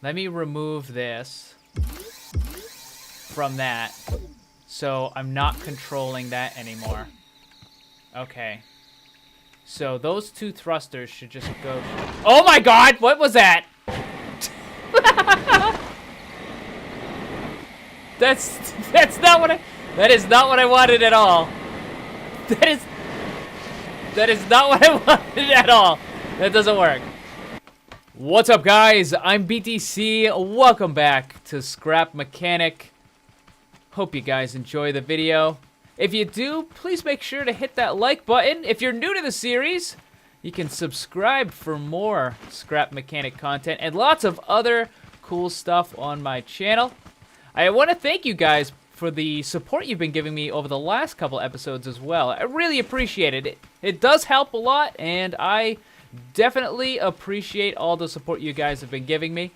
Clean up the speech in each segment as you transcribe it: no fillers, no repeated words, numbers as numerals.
Let me remove this from that. So I'm not controlling that anymore. Okay. So those two thrusters should just go... Oh my god! What was that? That's not what I... That is not what I wanted at all. That is not what I wanted at all. That doesn't work. What's up, guys? I'm BTC. Welcome back to Scrap Mechanic. Hope you guys enjoy the video. If you do, please make sure to hit that like button. If you're new to the series, you can subscribe for more Scrap Mechanic content and lots of other cool stuff on my channel. I want to thank you guys for the support you've been giving me over the last couple episodes as well. I really appreciate it. It does help a lot, and I definitely appreciate all the support you guys have been giving me.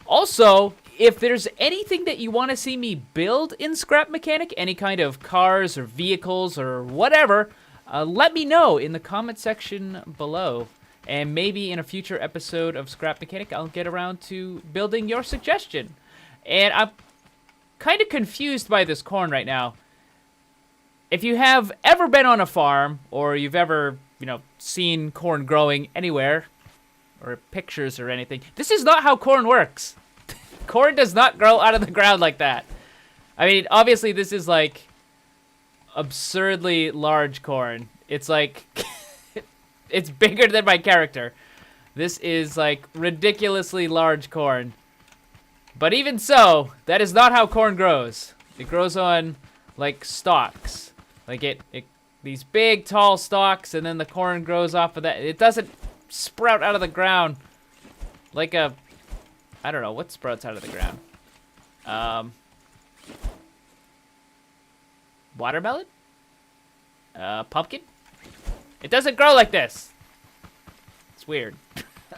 Also, if there's anything that you want to see me build in Scrap Mechanic, any kind of cars or vehicles or whatever, let me know in the comment section below. And maybe in a future episode of Scrap Mechanic, I'll get around to building your suggestion. And I'm kind of confused by this corn right now. If you have ever been on a farm, or you've ever, seen corn growing anywhere, or pictures or anything, this is not how corn works. Corn does not grow out of the ground like that. I mean, obviously this is like absurdly large corn. It's like, it's bigger than my character. This is like ridiculously large corn. But even so, that is not how corn grows. It grows on like stalks. Like these big tall stalks, and then the corn grows off of that. It doesn't sprout out of the ground like a, I don't know, what sprouts out of the ground? Watermelon? Pumpkin? It doesn't grow like this. It's weird.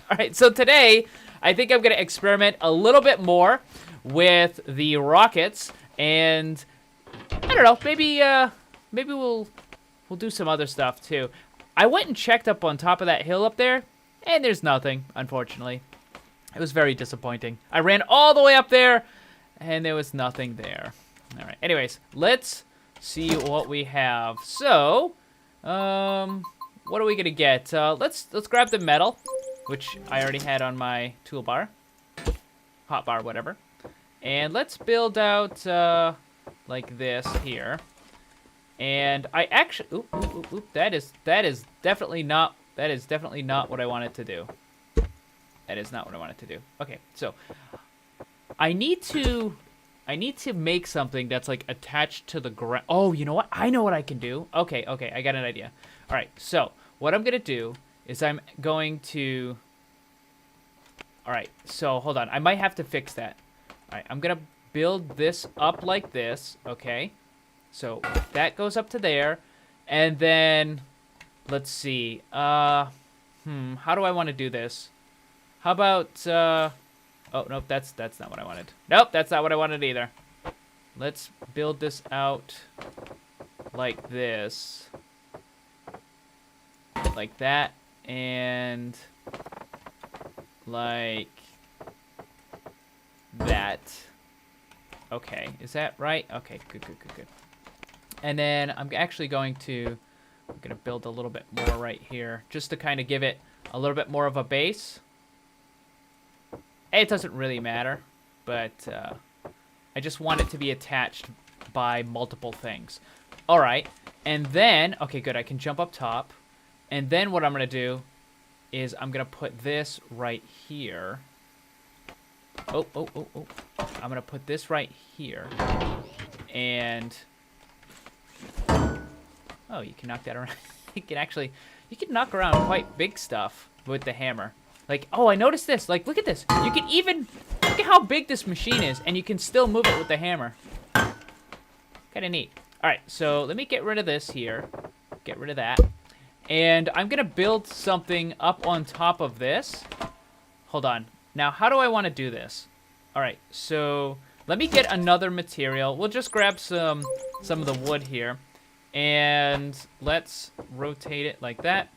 Alright, so today, I think I'm gonna experiment a little bit more with the rockets, and I don't know, maybe we'll do some other stuff too. I went and checked up on top of that hill up there, and there's nothing, unfortunately. It was very disappointing. I ran all the way up there, and there was nothing there. All right. Anyways, let's see what we have. So, what are we gonna get? Let's grab the metal, which I already had on my toolbar, hotbar, whatever, and let's build out like this here. And I actually, that is definitely not what I wanted to do. That is not what I wanted to do. Okay, so I need to make something that's like attached to the ground. Oh, you know what? I know what I can do. Okay, I got an idea. All right, so what I'm gonna do is I'm going to. All right, so hold on. I might have to fix that. All right, I'm gonna build this up like this. Okay, so that goes up to there, and then let's see. How do I want to do this? How about, oh, nope, that's not what I wanted. Nope, that's not what I wanted either. Let's build this out like this. Like that, and like that. Okay, is that right? Okay, good. And then I'm actually going to build a little bit more right here, just to kind of give it a little bit more of a base. It doesn't really matter, but I just want it to be attached by multiple things. All right, and then, okay, good, I can jump up top. And then what I'm going to do is I'm going to put this right here. Oh. I'm going to put this right here. And, oh, you can knock that around. you can knock around quite big stuff with the hammer. Like, oh, I noticed this. Like, look at this. You can even, look at how big this machine is, and you can still move it with the hammer. Kind of neat. All right, so let me get rid of this here. Get rid of that. And I'm going to build something up on top of this. Hold on. Now, how do I want to do this? All right, so let me get another material. We'll just grab some of the wood here. And let's rotate it like that.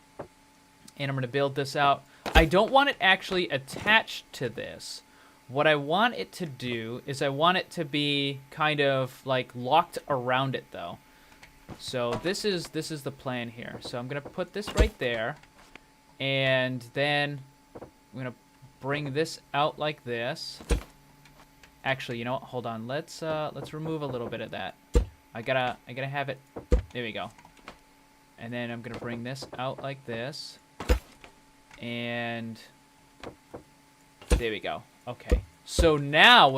And I'm going to build this out. I don't want it actually attached to this. what I want it to do is I want it to be kind of like locked around it though. So this is the plan here. So I'm gonna put this right there, and then I'm gonna bring this out like this. Actually, you know what? Hold on. Let's remove a little bit of that. I gotta have it. There we go. And then I'm gonna bring this out like this, and there we go. Okay. So now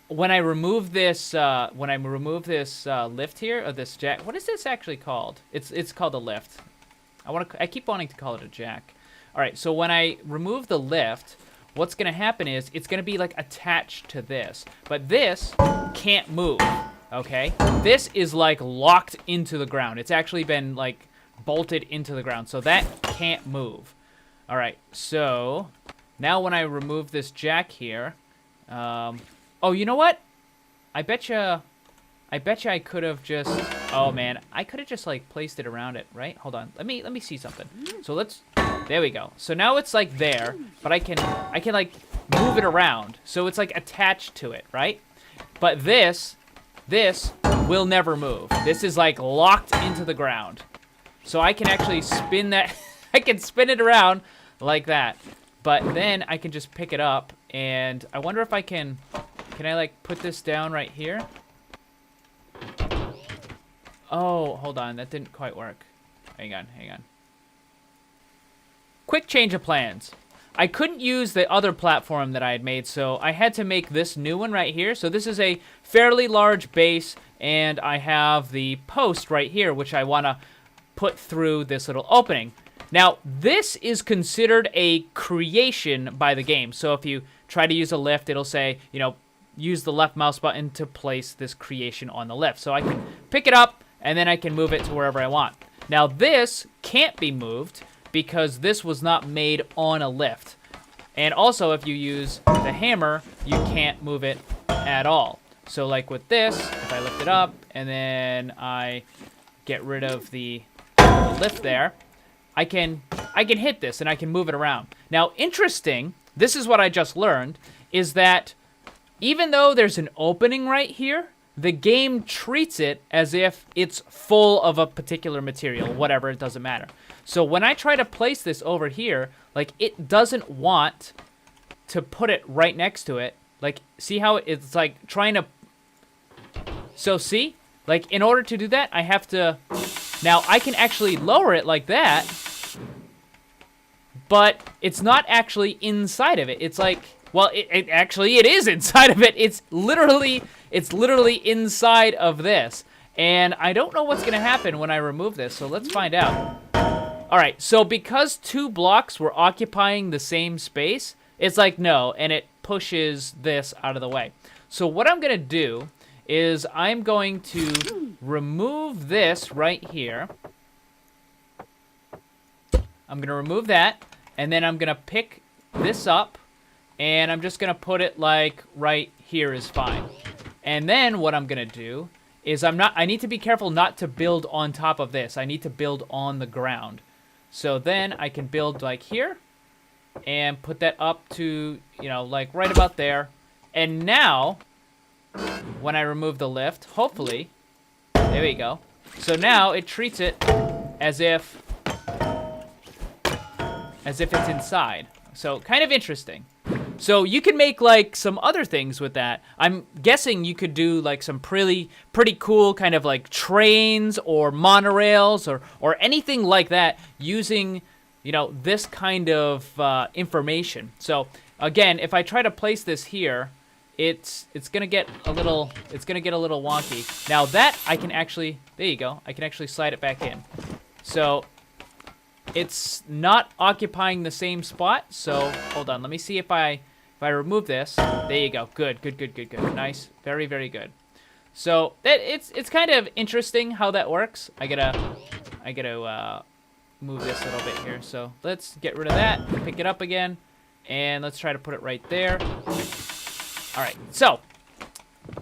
when I remove this lift here, or this jack, what is this actually called? It's called a lift. I keep wanting to call it a jack. All right. So when I remove the lift, what's gonna happen is it's gonna be like attached to this, but this can't move. Okay. This is like locked into the ground. It's actually been like bolted into the ground, so that can't move. All right. So now when I remove this jack here, oh, you know what? I betcha I could have just, oh man, I could have just like placed it around it, right? Hold on, let me see something. So there we go. So now it's like there, but I can like move it around, so it's like attached to it, right? But this will never move. This is like locked into the ground, so I can actually spin that. I can spin it around like that. But then I can just pick it up, and I wonder if I can I like put this down right here? Oh, hold on, that didn't quite work. Hang on. Quick change of plans. I couldn't use the other platform that I had made, so I had to make this new one right here. So this is a fairly large base, and I have the post right here, which I want to put through this little opening. Now, this is considered a creation by the game. So if you try to use a lift, it'll say, you know, use the left mouse button to place this creation on the lift. So I can pick it up, and then I can move it to wherever I want. Now, this can't be moved because this was not made on a lift. And also, if you use the hammer, you can't move it at all. So like with this, if I lift it up, and then I get rid of the lift there, I can hit this and I can move it around. Now, interesting, this is what I just learned, is that even though there's an opening right here, the game treats it as if it's full of a particular material, whatever, it doesn't matter. So when I try to place this over here, like, it doesn't want to put it right next to it. Like, see how it's like trying to... So see? Like, in order to do that, I have to... Now, I can actually lower it like that, but it's not actually inside of it. It's like, well, it actually is inside of it. It's literally inside of this. And I don't know what's gonna happen when I remove this, so let's find out. All right, so because 2 blocks were occupying the same space, it's like no, and it pushes this out of the way. So what I'm gonna do is I'm going to remove this right here. I'm gonna remove that, and then I'm gonna pick this up, and I'm just gonna put it like right here is fine. And then what I'm gonna do is I need to be careful not to build on top of this. I need to build on the ground. So then I can build like here and put that up to, you know, like right about there. And now, when I remove the lift, hopefully, there we go. So now it treats it as if it's inside. So kind of interesting. So you can make like some other things with that. I'm guessing you could do like some pretty cool kind of like trains or monorails or anything like that using, you know, this kind of information. So again, if I try to place this here, it's gonna get a little wonky. Now that I can actually, there you go, I can actually slide it back in. So it's not occupying the same spot. So hold on, let me see if I remove this. There you go. Good. Nice. Very good. So that it's kind of interesting how that works. I gotta move this a little bit here. So let's get rid of that. Pick it up again, and let's try to put it right there. All right. So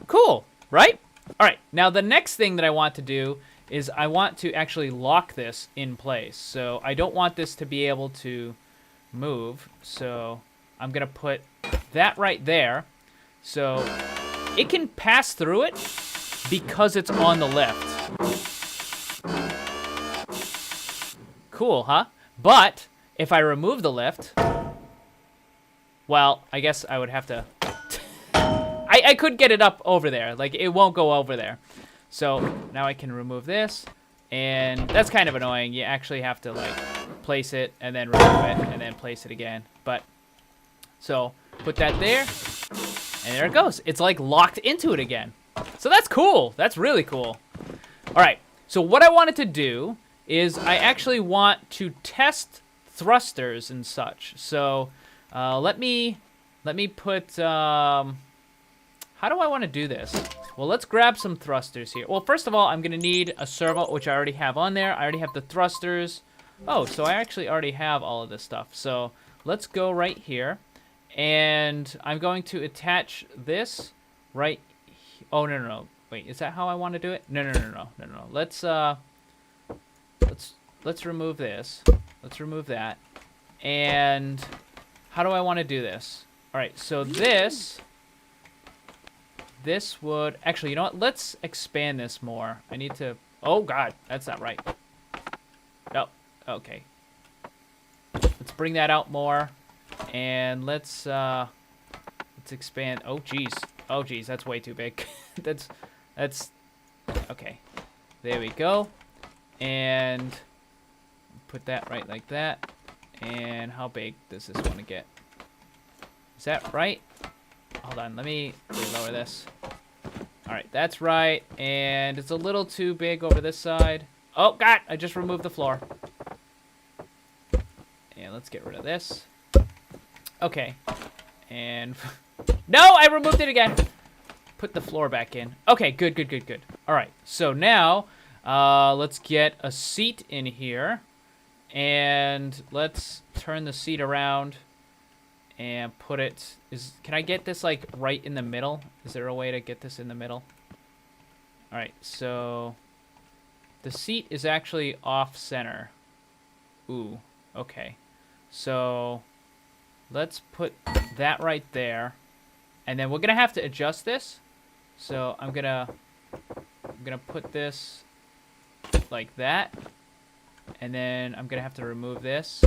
cool, right? All right. Now the next thing that I want to do is I want to actually lock this in place. So I don't want this to be able to move. So I'm gonna put that right there. So it can pass through it because it's on the lift. Cool, huh? But if I remove the lift, well, I guess I would have to... I could get it up over there. Like, it won't go over there. So now I can remove this. And that's kind of annoying. You actually have to, like, place it and then remove it and then place it again. But, so, put that there. And there it goes. It's, like, locked into it again. So that's cool. That's really cool. All right. So what I wanted to do is I actually want to test thrusters and such. So let me put... how do I want to do this? Well, let's grab some thrusters here. Well, first of all, I'm going to need a servo, which I already have on there. I already have the thrusters. Oh, so I actually already have all of this stuff. So let's go right here. And I'm going to attach this right... Oh, no. Wait, is that how I want to do it? No. Let's remove this. Let's remove that. And how do I want to do this? All right, so this would... Actually, you know what? Let's expand this more. I need to... Oh, God. That's not right. Oh, okay. Let's bring that out more. And let's expand... Oh, geez. That's way too big. That's... Okay. There we go. And put that right like that. And how big does this want to get? Is that right? Hold on, let me lower this. Alright, that's right. And it's a little too big over this side. Oh, God, I just removed the floor. And let's get rid of this. Okay. And... No, I removed it again! Put the floor back in. Okay, good. Alright, so now, let's get a seat in here. And let's turn the seat around and put it... Can I get this, like, right in the middle? Is there a way to get this in the middle? Alright, so... The seat is actually off-center. Ooh, okay. So, let's put that right there. And then we're going to have to adjust this. So, I'm gonna put this like that. And then I'm going to have to remove this.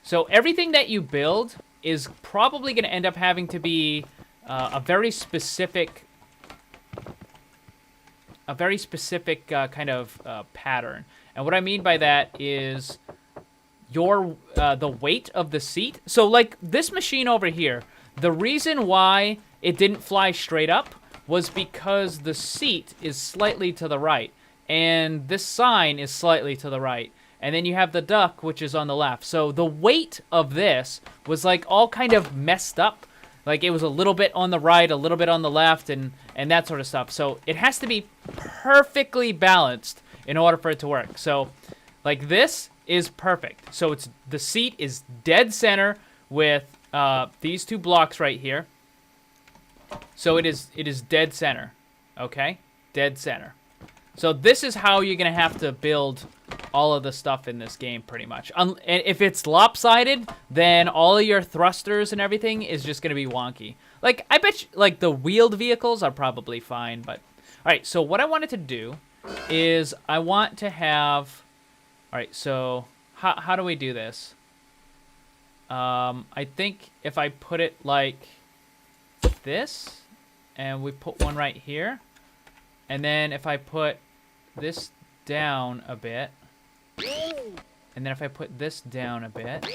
So everything that you build is probably going to end up having to be a very specific kind of pattern. And what I mean by that is the weight of the seat. So like this machine over here, the reason why it didn't fly straight up was because the seat is slightly to the right. And this sign is slightly to the right. And then you have the duck, which is on the left. So the weight of this was like all kind of messed up. Like it was a little bit on the right, a little bit on the left, and that sort of stuff. So it has to be perfectly balanced in order for it to work. So like this is perfect. So it's the seat is dead center with these two blocks right here. So it is dead center. Okay? Dead center. So this is how you're going to have to build all of the stuff in this game, pretty much. And if it's lopsided, then all of your thrusters and everything is just going to be wonky. Like, I bet you, like, the wheeled vehicles are probably fine, but... Alright, so what I wanted to do is I want to have... Alright, so how do we do this? I think if I put it like this, and we put one right here, and then if I put this down a bit, and then if I put this down a bit,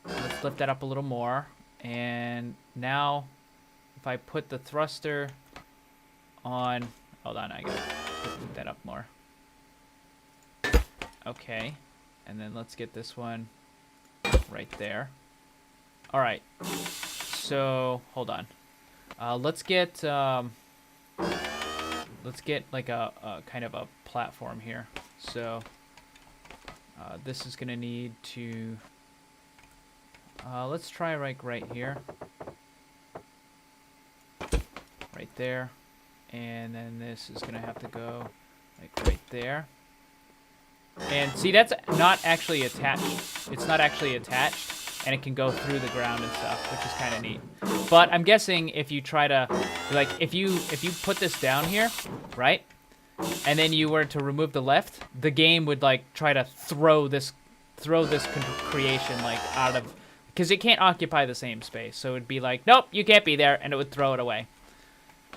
let's lift that up a little more, and now if I put the thruster on, hold on, I gotta lift that up more. Okay, and then let's get this one right there. Alright, so, hold on. Let's get like a kind of a platform here. So this is gonna need to let's try right here, right there, and then this is gonna have to go like right there. And see, that's not actually attached. It's not actually attached. and it can go through the ground and stuff, which is kind of neat. But I'm guessing if you try to, like, if you put this down here, right, and then you were to remove the lift, the game would like try to throw this creation like out of, because it can't occupy the same space. So it'd be like, nope, you can't be there, and it would throw it away.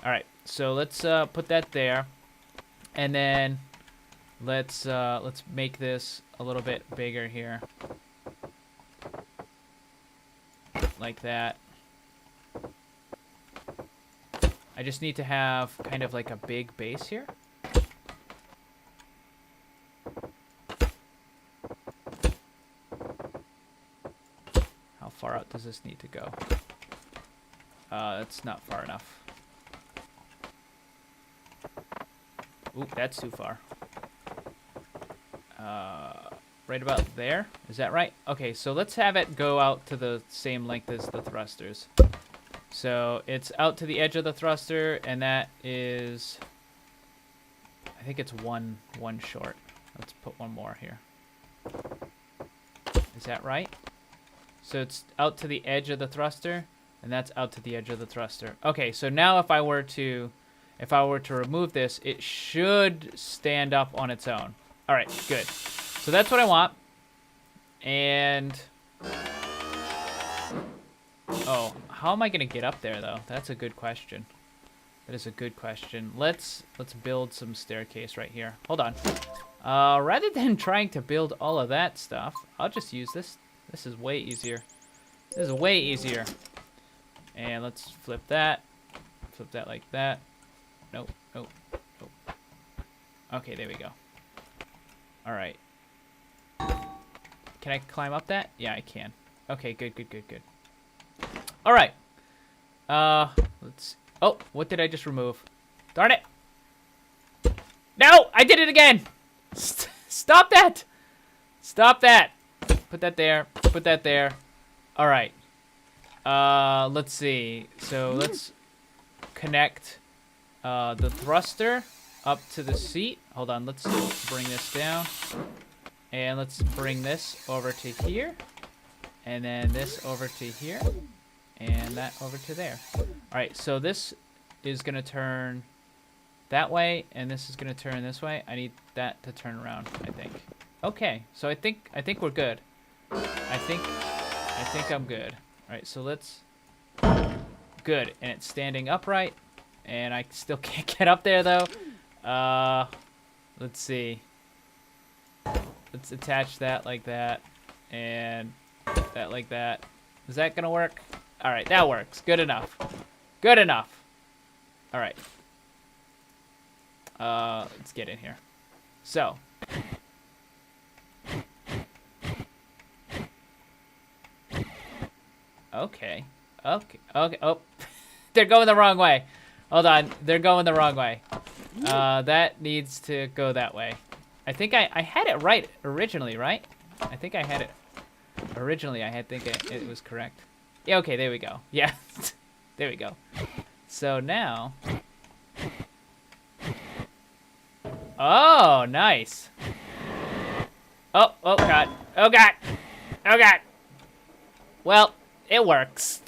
All right, so let's put that there, and then let's make this a little bit bigger here, like that. I just need to have kind of like a big base here. How far out does this need to go? That's not far enough. Oop, that's too far. Right about there? Is that right? Okay, so let's have it go out to the same length as the thrusters. So it's out to the edge of the thruster, and that is, I think it's one short. Let's put one more here. Is that right? So it's out to the edge of the thruster, and that's out to the edge of the thruster. Okay, so now if I were to remove this, it should stand up on its own. All right, good. So that's what I want. And oh, how am I gonna get up there though? That's a good question. That is a good question. Let's build some staircase right here. Hold on. Rather than trying to build all of that stuff, I'll just use this. This is way easier. This is way easier. And let's flip that. Flip that like that. Nope, nope, nope. Okay, there we go. All right. Can I climb up that? Yeah, I can. Okay, good, good, good, good. All right. Let's. Oh, what did I just remove? Darn it! No, I did it again. Stop that! Stop that! Put that there. Put that there. All right. Let's see. So let's connect the thruster up to the seat. Hold on. Let's bring this down. And let's bring this over to here. And then this over to here. And that over to there. All right. So this is going to turn that way. And this is going to turn this way. I need that to turn around, I think. Okay. So I think we're good. I think I'm good. All right. So let's... Good. And it's standing upright. And I still can't get up there, though. Let's see. Let's attach that like that, and that like that. Is that gonna work? All right, that works. Good enough. Good enough. All right. Let's get in here. So. Okay. Okay. Okay. Oh, they're going the wrong way. Hold on. They're going the wrong way. That needs to go that way. I think I had it right originally, right? I think I had it originally. It was correct. Yeah, okay, there we go. Yeah, there we go. So now... Oh, nice. Oh, oh, God. Oh, God. Oh, God. Well, it works.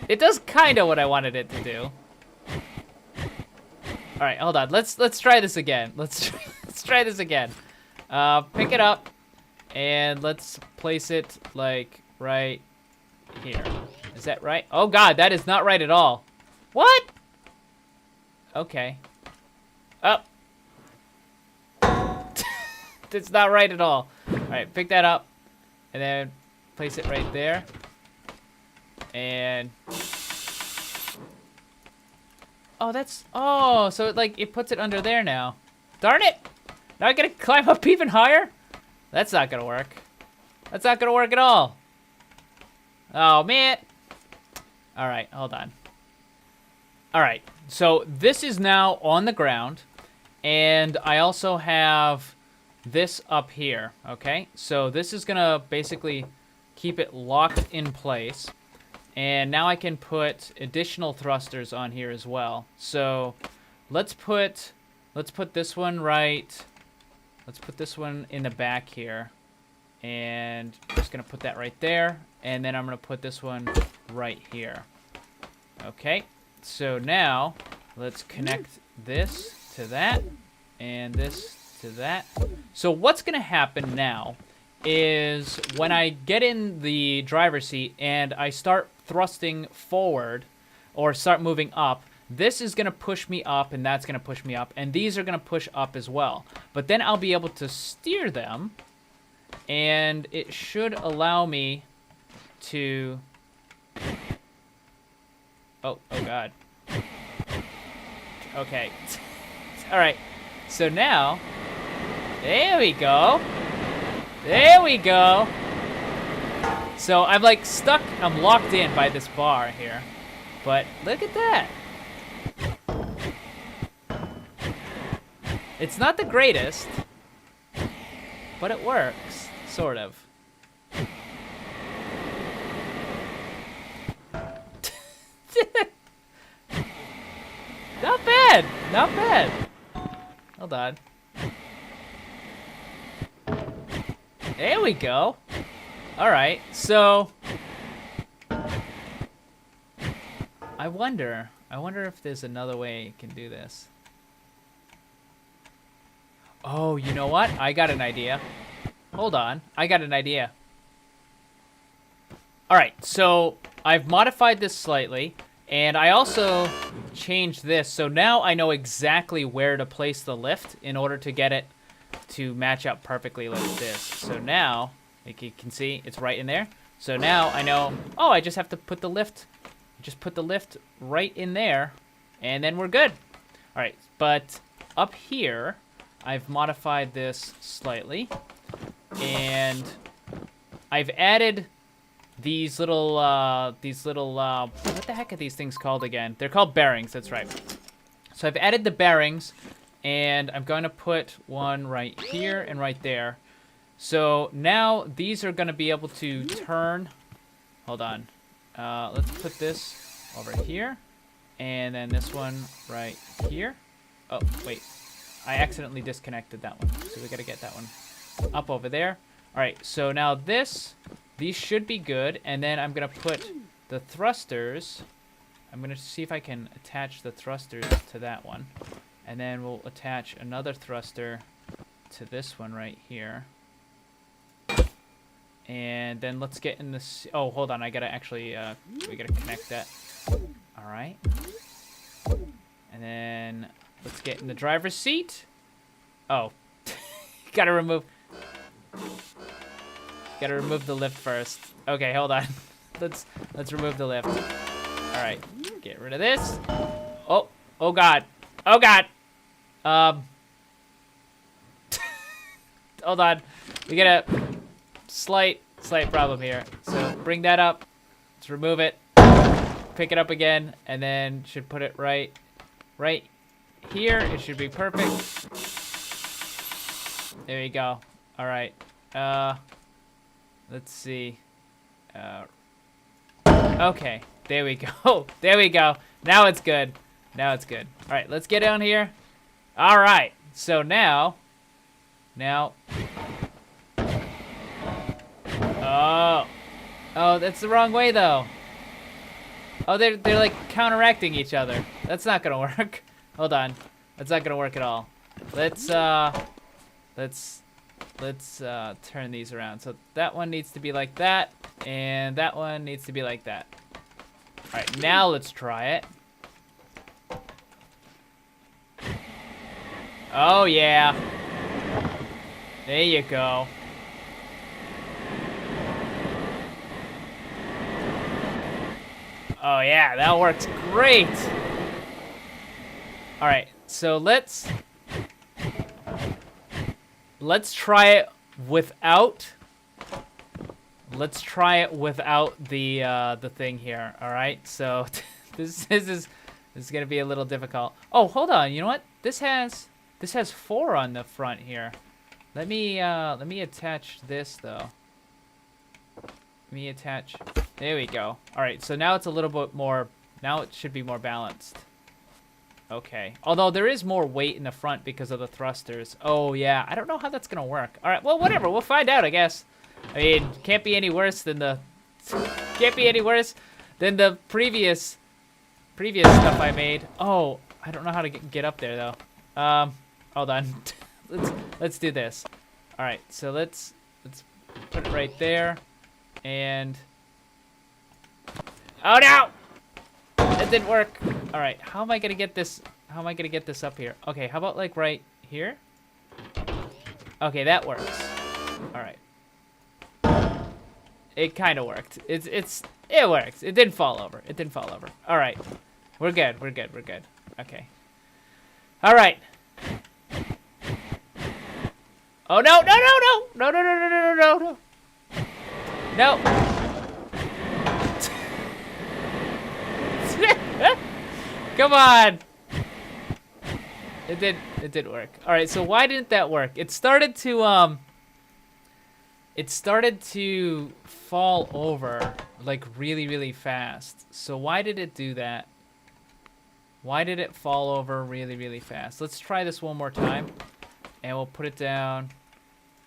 It does kind of what I wanted it to do. All right, hold on. Let's try this again. Let's try this again. Pick it up, and let's place it like right here. Is that right? Oh God, that is not right at all. What? Okay. Oh. It's not right at all. All right, pick that up, and then place it right there, and. Oh, that's... Oh, so it puts it under there now. Darn it! Now I gotta climb up even higher? That's not gonna work. That's not gonna work at all. Oh, man. All right, hold on. All right, so this is now on the ground, and I also have this up here, okay? So this is gonna basically keep it locked in place. And now I can put additional thrusters on here as well. So let's put this one right. Let's put this one in the back here. And I'm just going to put that right there. And then I'm going to put this one right here. Okay. So now, let's connect this to that. And this to that. So what's going to happen now is when I get in the driver's seat and I start thrusting forward or start moving up, this is going to push me up and that's going to push me up. And these are going to push up as well. But then I'll be able to steer them. And it should allow me to... Oh God. Okay. All right. So now, there we go. There we go. So I'm like stuck, I'm locked in by this bar here. But look at that. It's not the greatest, but it works, sort of. Not bad, not bad. Hold on. There we go. All right, so I wonder if there's another way you can do this. Oh, you know what? I got an idea. Hold on, I got an idea. All right, so I've modified this slightly, and I also changed this, so now I know exactly where to place the lift in order to get it to match up perfectly like this. So now, like you can see, it's right in there. So now I know, oh, I just have to put the lift, right in there, and then we're good. All right, but up here, I've modified this slightly, and I've added these little, what the heck are these things called again? They're called bearings, that's right. So I've added the bearings, and I'm going to put one right here and right there. So now these are going to be able to turn. Hold on. Let's put this over here, and then this one right here. Oh, wait. I accidentally disconnected that one, so we got to get that one up over there. All right, so now these should be good, and then I'm going to put the thrusters. I'm going to see if I can attach the thrusters to that one. And then we'll attach another thruster to this one right here. And then let's get in this. Oh, hold on. I got to actually, we got to connect that. All right. And then let's get in the driver's seat. Oh, got to remove the lift first. Okay, hold on. Let's remove the lift. All right, get rid of this. Oh God. Oh God. Hold on. We got a slight problem here. So bring that up. Let's remove it. Pick it up again, and then should put it right here. It should be perfect. There you go. All right. Let's see. Okay. There we go. There we go. Now it's good. Now it's good. All right, let's get down here. All right. So now. Oh, that's the wrong way though. Oh, they're like counteracting each other. That's not gonna work. Hold on. That's not gonna work at all. Let's turn these around. So that one needs to be like that, and that one needs to be like that. All right, now let's try it. Oh yeah. There you go. Oh yeah, that works great. All right, so let's try it without. Let's try it without the thing here. All right, so this is gonna be a little difficult. Oh, hold on. You know what? This has 4 on the front here. Let me attach this though. Let me attach. There we go. All right, so now it's a little bit more. Now it should be more balanced. Okay. Although there is more weight in the front because of the thrusters. Oh yeah, I don't know how that's gonna work. All right, well whatever. We'll find out, I guess. I mean, can't be any worse than the previous stuff I made. Oh, I don't know how to get up there though. Hold on. let's do this. All right, so let's put it right there, and oh no, that didn't work. All right, how am I gonna get this? How am I gonna get this up here? Okay, how about like right here? Okay, that works. All right. It kind of worked. It works. It didn't fall over. It didn't fall over. All right. We're good. We're good. We're good. Okay. All right. Oh no, no, no, no. No, no, no, no, no, no, no. No. Come on. It did work. All right. So why didn't that work? It started to fall over like really, really fast. So why did it do that? Why did it fall over really, really fast? Let's try this one more time. And we'll put it down.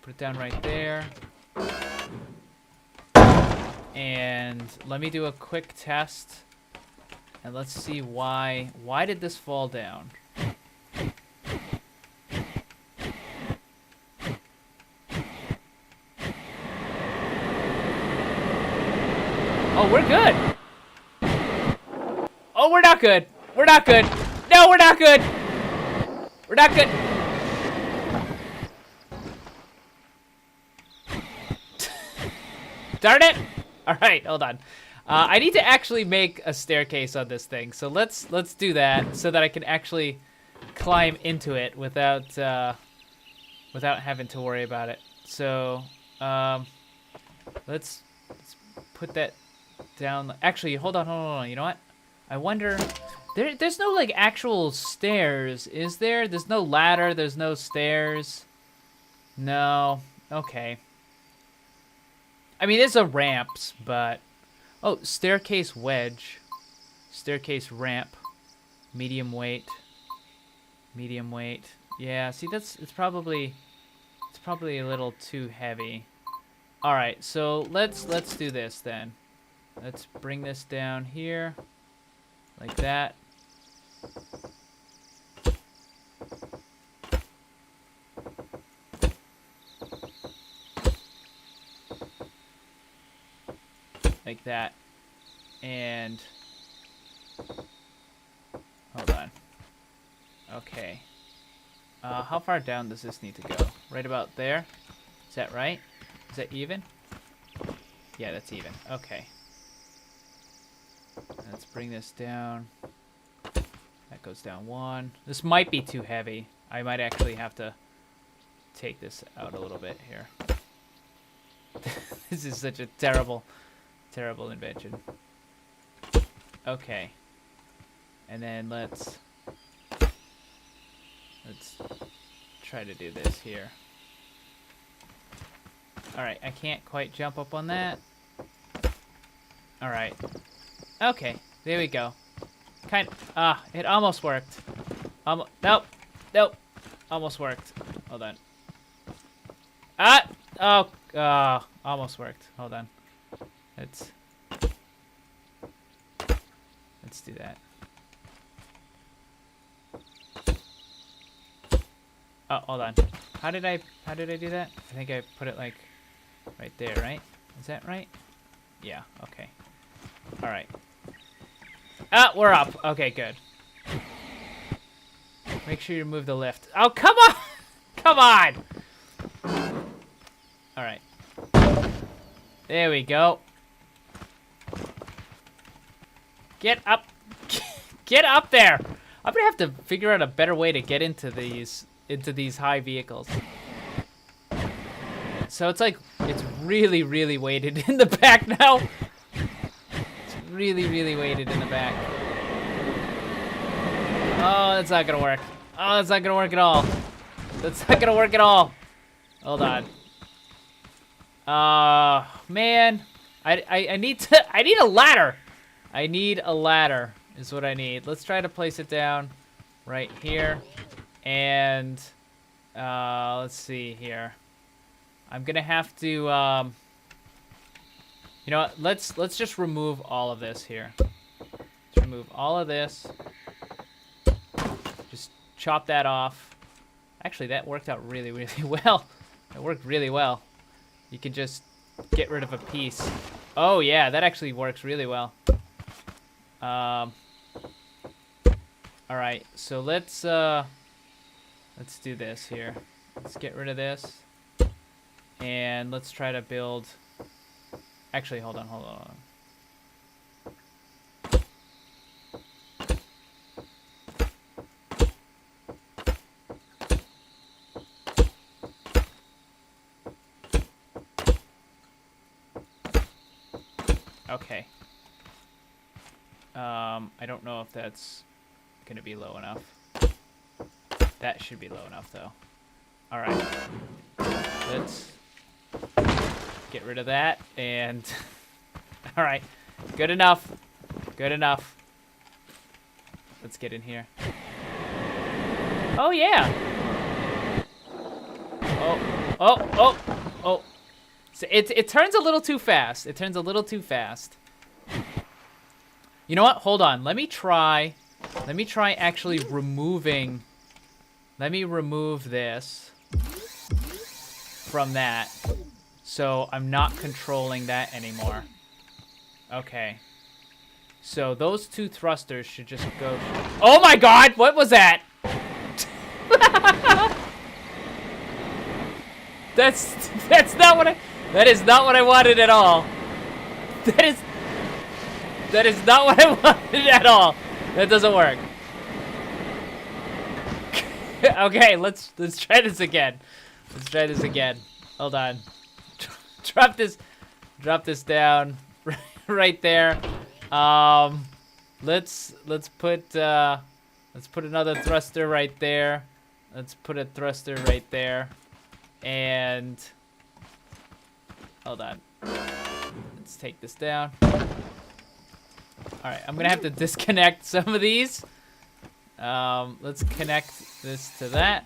Put it down right there. And let me do a quick test. And let's see why. Why did this fall down? Oh, we're good. Oh, we're not good. We're not good. No, we're not good. We're not good. Darn it. All right, hold on. I need to actually make a staircase on this thing. So let's do that so that I can actually climb into it without having to worry about it. So let's put that down. Actually, hold on. You know what? I wonder. There's no like actual stairs, is there? There's no ladder. There's no stairs. No. Okay. I mean, there's a ramps, but oh, staircase wedge, staircase ramp, medium weight. Yeah. See, it's probably a little too heavy. All right. So let's do this then. Let's bring this down here, like that. Like that. And hold on. Okay. How far down does this need to go? Right about there? Is that right? Is that even? Yeah, that's even. Okay. Let's bring this down. That goes down one. This might be too heavy. I might actually have to take this out a little bit here. This is such a terrible invention. Okay. And then let's try to do this here. Alright, I can't quite jump up on that. Alright. Okay, there we go. It almost worked. Nope. Almost worked. Hold on. Almost worked. Hold on. Let's do that. Oh, hold on. How did I do that? I think I put it like right there, right? Is that right? Yeah, okay. All right. We're up. Okay, good. Make sure you remove the lift. Oh, come on! Come on! All right. There we go. Get up. Get up there. I'm gonna have to figure out a better way to get into these high vehicles. So it's like it's really, really weighted in the back now. It's really, really weighted in the back. Oh, that's not gonna work. Oh, that's not gonna work at all. That's not gonna work at all. Hold on. Man, I need a ladder. I need a ladder is what I need. Let's try to place it down right here. And let's see here. I'm gonna have to You know what? Let's just remove all of this here. Let's remove all of this. Just chop that off. Actually, that worked out really, really well. It worked really well. You can just get rid of a piece. Oh yeah, that actually works really well. All right, so let's do this here. Let's get rid of this, and let's try to build. Actually, hold on. Okay. I don't know if that's gonna be low enough. That should be low enough, though. All right. Let's get rid of that, and all right, good enough. Good enough. Let's get in here. Oh yeah. Oh. So it turns a little too fast. It turns a little too fast. You know what? Hold on. Let me try actually removing. Let me remove this from that, so I'm not controlling that anymore. Okay. So those two thrusters should just go. Oh my God! What was that? That's not what I. That is not what I wanted at all. That is not what I wanted at all. That doesn't work. Okay, let's try this again. Let's try this again. Hold on. Drop this down right there. Let's put another thruster right there. Let's put a thruster right there. And hold on. Let's take this down. All right, I'm gonna have to disconnect some of these. Let's connect this to that,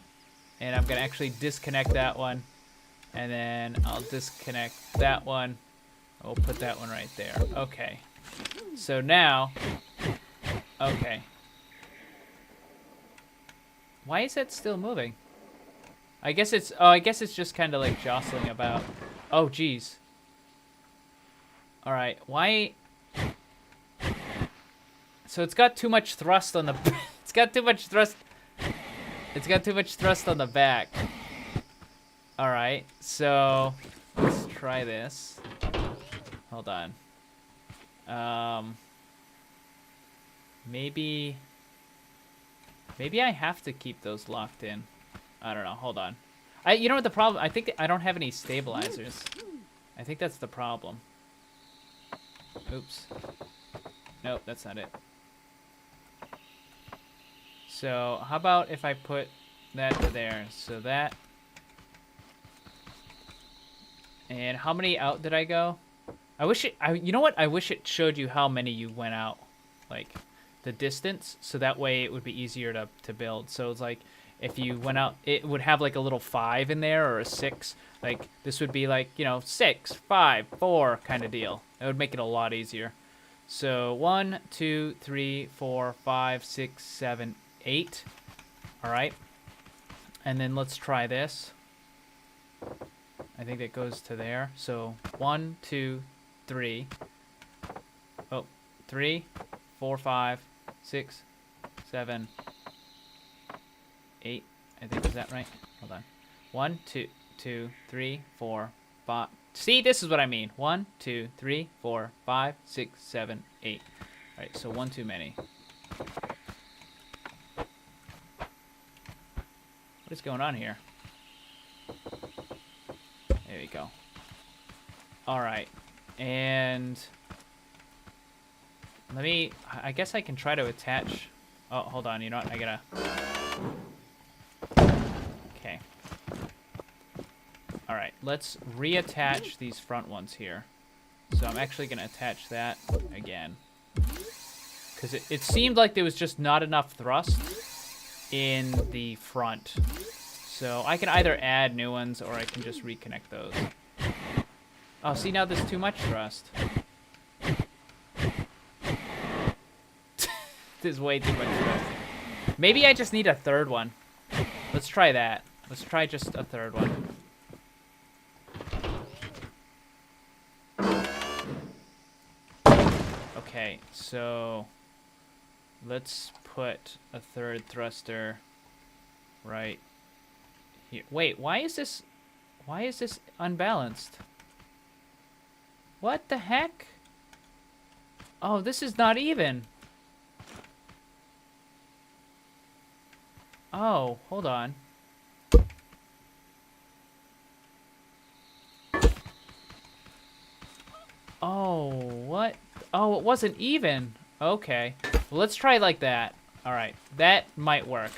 and I'm gonna actually disconnect that one, and then I'll disconnect that one. We'll put that one right there. Okay. So now, okay. Why is that still moving? I guess it's just kind of like jostling about. Oh, geez. All right, why? So it's got too much thrust on the. It's got too much thrust. It's got too much thrust on the back. All right, so let's try this. Hold on. Maybe I have to keep those locked in. I don't know. Hold on. You know what the problem? I think I don't have any stabilizers. I think that's the problem. Oops. Nope, that's not it. So how about if I put that to there? So that. And how many out did I go? I wish it. You know what? I wish it showed you how many you went out, like the distance, so that way it would be easier to build. So it's like if you went out, it would have like a little 5 in there or a 6. Like this would be like 6, 5, 4 kind of deal. It would make it a lot easier. So 1, 2, 3, 4, 5, 6, 7, 8. All right. And then let's try this. I think that goes to there. So 1, 2, 3. Oh, 3, 4, 5, 6, 7, 8. I think, is that right? Hold on. 1, 2, 3, 4, 5. See, this is what I mean. 1, 2, 3, 4, 5, 6, 7, 8. All right, so 1 too many. What is going on here? There we go. All right, and I guess I can try to attach. Oh, hold on. You know what? I gotta. Okay. All right, let's reattach these front ones here. So I'm actually gonna attach that again. Because it seemed like there was just not enough thrust in the front. So I can either add new ones or I can just reconnect those. Oh, see, now there's too much thrust. There's way too much thrust. Maybe I just need a third one. Let's try that. Let's try just a third one. Okay, so let's put a third thruster right here. Wait, why is this unbalanced? What the heck? Oh, this is not even. Oh, hold on. Oh, what? Oh, it wasn't even. Okay. Well, let's try like that. All right. That might work.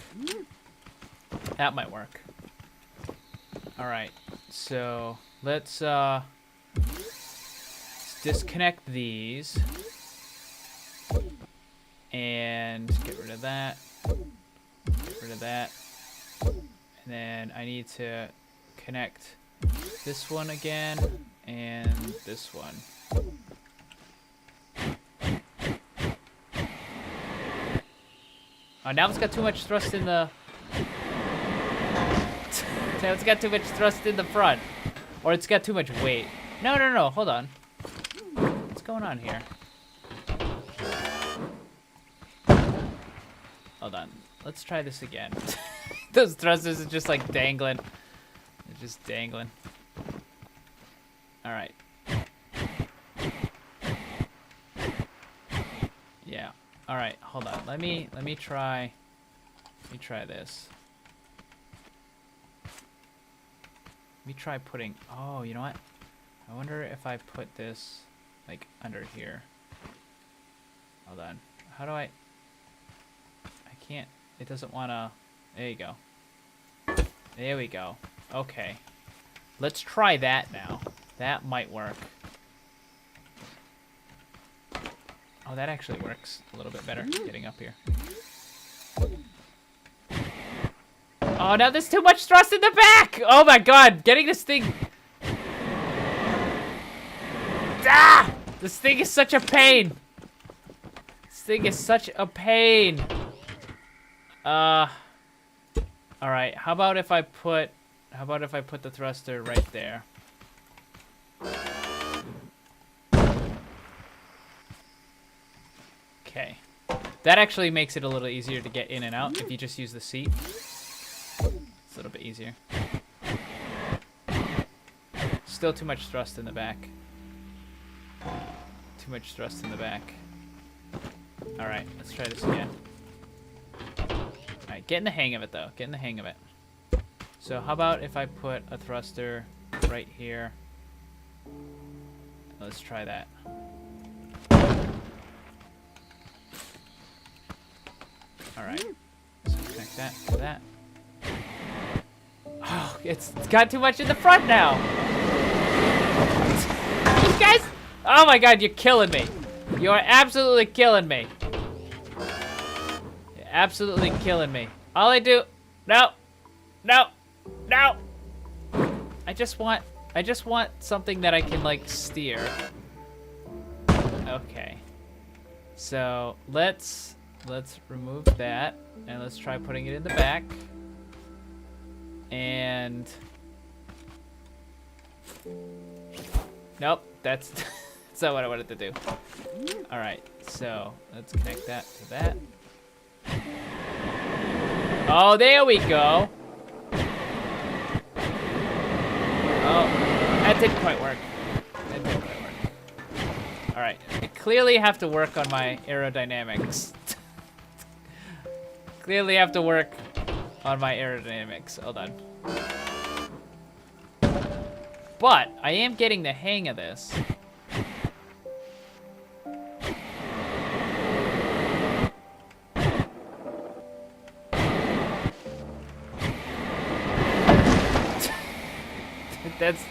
That might work. All right. So, let's disconnect these. And get rid of that. Get rid of that. And then I need to connect this one again and this one. Oh, now it's got too much thrust in the... now it's got too much thrust in the front. Or it's got too much weight. No, no, no, hold on. What's going on here? Hold on. Let's try this again. Those thrusters are just like dangling. They're just dangling. All right. Yeah. All right. Hold on. Let me try this. Let me try putting. Oh, you know what? I wonder if I put this like under here. Hold on. How do I can't. It doesn't want to. There you go. There we go. Okay. Let's try that now. That might work. Oh, that actually works a little bit better. Getting up here. Oh, now there's too much thrust in the back! Oh my god, getting this thing... Ah! This thing is such a pain. This thing is such a pain. Alright, how about if I put the thruster right there? Okay. That actually makes it a little easier to get in and out if you just use the seat. It's a little bit easier. Still too much thrust in the back. Too much thrust in the back. Alright, let's try this again. Alright, getting the hang of it though. Getting the hang of it. So how about if I put a thruster right here? Let's try that. Alright. So connect that to that. Oh, it's got too much in the front now. You guys, oh my god, you're killing me. You are absolutely killing me. You're absolutely killing me. All I do, no, no, no. I just want something that I can like steer. Okay. So let's remove that and let's try putting it in the back. And nope, that's not what I wanted to do. All right, so let's connect that to that. Oh, there we go. Oh, that didn't quite work. That didn't quite work. All right, I clearly have to work on my aerodynamics. Clearly have to work on my aerodynamics. Hold on. But I am getting the hang of this. That's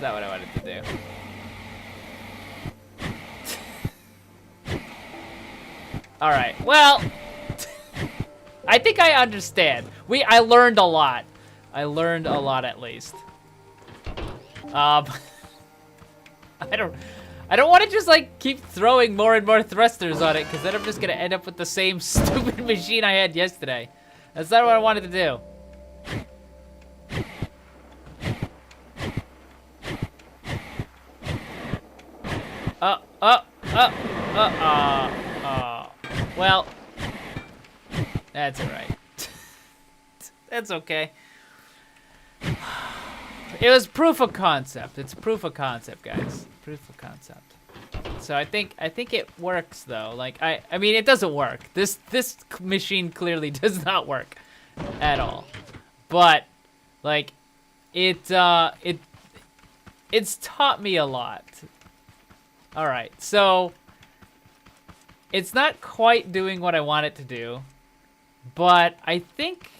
not what I wanted to do. All right. Well, I think I understand. I learned a lot. I learned a lot at least. Um, I don't want to just like keep throwing more and more thrusters on it, because then I'm just gonna end up with the same stupid machine I had yesterday. That's not what I wanted to do. Well, that's alright. That's okay. It was proof of concept. It's proof of concept, guys. Proof of concept. So I think it works though. Like I mean it doesn't work. This machine clearly does not work at all. But like it's taught me a lot. All right. So it's not quite doing what I want it to do, but I think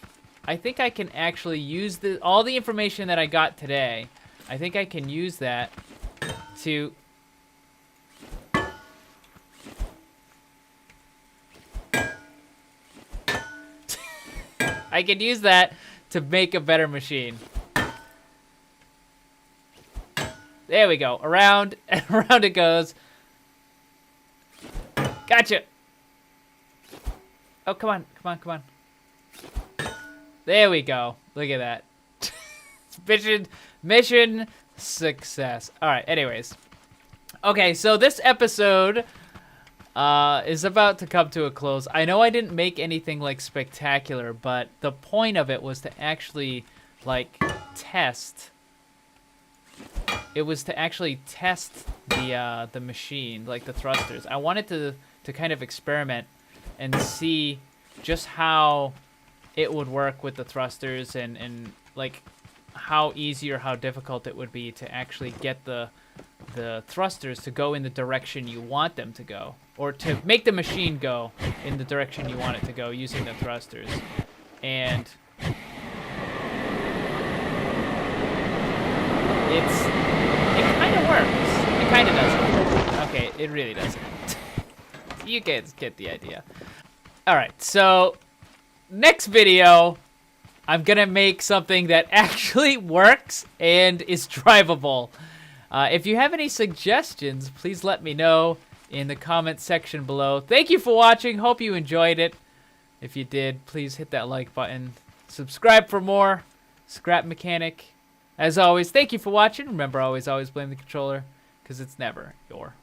I can actually use all the information that I got today. I think I can use that to I can use that to make a better machine. There we go. Around and around it goes. Gotcha. Oh, come on. Come on, come on. There we go. Look at that. Mission success. All right, anyways. Okay, so this episode is about to come to a close. I know I didn't make anything like spectacular, but the point of it was to actually like test. It was to actually test the machine, like the thrusters. I wanted to kind of experiment and see just how it would work with the thrusters and like how easy or how difficult it would be to actually get the thrusters to go in the direction you want them to go, or to make the machine go in the direction you want it to go using the thrusters. And it kind of works. It kind of doesn't. Okay, it really doesn't. You guys get the idea. All right, so next video, I'm gonna make something that actually works and is drivable. If you have any suggestions, please let me know in the comment section below. Thank you for watching. Hope you enjoyed it. If you did, please hit that like button. Subscribe for more Scrap Mechanic. As always, thank you for watching. Remember, always blame the controller, because it's never your